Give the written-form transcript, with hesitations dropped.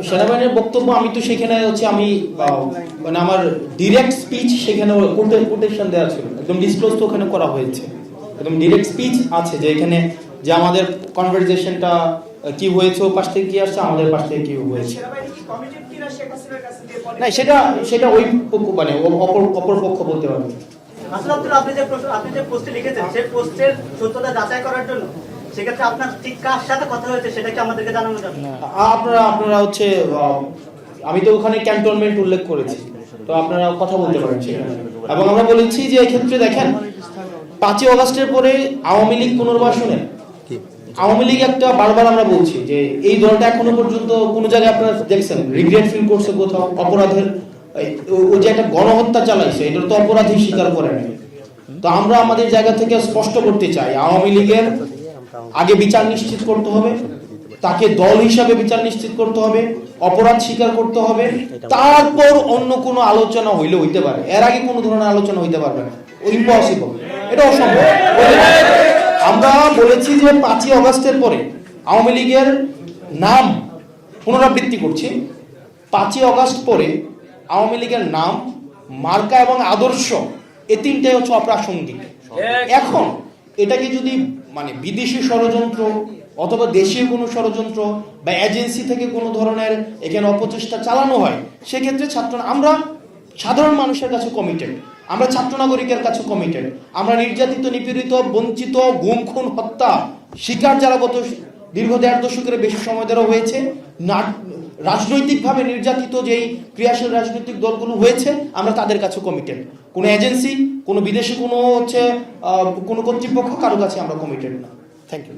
সেনাবাহিনীর বক্তব্য আমি তো সেখানে হচ্ছে আমি মানে আমার ডিরেক্ট স্পিচ সেখানে কোটেশন দেওয়া ছিল, একদম ডিসক্লোজ তো ওখানে করা হয়েছে, একদম ডিরেক্ট স্পিচ আছে যে এখানে যে আমাদের কনভারসেশনটা কি হয়েছে, ও পাশ থেকে কি আসছে, আমাদের পাশ থেকে কি হয়েছে। না, সেটা সেটা ওই পক্ষ মানে অপর পক্ষ বলতে পারবে। আপনি যে পোস্টে লিখেছেন সেই পোস্টের সত্যতা যাচাই করার জন্য সেক্ষেত্রে আপনার ঠিক কার সাথে কথা হয়েছে সেটা কি আমাদেরকে জানানো যাবে? আপনারা হচ্ছে আমি তো ওখানে ক্যান্টনমেন্ট উল্লেখ করেছি, তো আপনারা কথা বলতে পারেন সেখানে। এবং আমরা বলেছি যে এক্ষেত্রে দেখেন 5ই অগাস্টের পরে আওয়ামী লীগ পুনর্বাসনে আওয়ামী লীগ একটা বারবার আমরা বলছি যে এই দলটা এখনো পর্যন্ত কোনো জায়গায় আপনারা দেখছেন রিগ্রেট ফিল করছে কোথাও অপরাধের, ও যে একটা গণহত্যা চালাইছে এটার তো অপরাধী স্বীকার করে নাই। তো আমরা আমাদের জায়গা থেকে স্পষ্ট করতে চাই আওয়ামী লীগের আগে বিচার নিশ্চিত করতে হবে, তাকে দল হিসাবে বিচার নিশ্চিত করতে হবে, অপরাধ স্বীকার করতে হবে, তারপর অন্য কোনো আলোচনা হইলে হইতে পারে, এর আগে কোনো ধরনের আলোচনা হইতে পারবে না, ইম্পসিবল, এটা অসম্ভব। আমরা বলেছি যে 5ই অগাস্টের পরে আওয়ামী লীগের নাম পুনরাবৃত্তি করছি, 5ই অগাস্ট পরে আওয়ামী লীগের নাম, মার্কা এবং আদর্শ এই তিনটাই হচ্ছে অপ্রাসঙ্গিক। এখন এটাকে যদি মানে বিদেশি ষড়যন্ত্র অথবা দেশীয় কোনো ষড়যন্ত্র বা এজেন্সি থেকে কোনো ধরনের এখানে অপচেষ্টা চালানো হয়, সেক্ষেত্রে আমরা সাধারণ মানুষের কাছে কমিটেড, আমরা ছাত্র নাগরিকের কাছে কমিটেড, আমরা নির্যাতিত, নিপীড়িত, বঞ্চিত, গুম খুন হত্যা শিকার যারা গত দীর্ঘ 1.5 দশকের বেশি সময় ধরে হয়েছে, রাজনৈতিকভাবে নির্যাতিত যেই ক্রিয়াশীল রাজনৈতিক দলগুলো হয়েছে, আমরা তাদের কাছে কমিটেড। কোনো এজেন্সি, কোনো বিদেশি কোনো হচ্ছে কোনো কর্তৃপক্ষ কারো কাছে আমরা কমিটেড না। Thank you.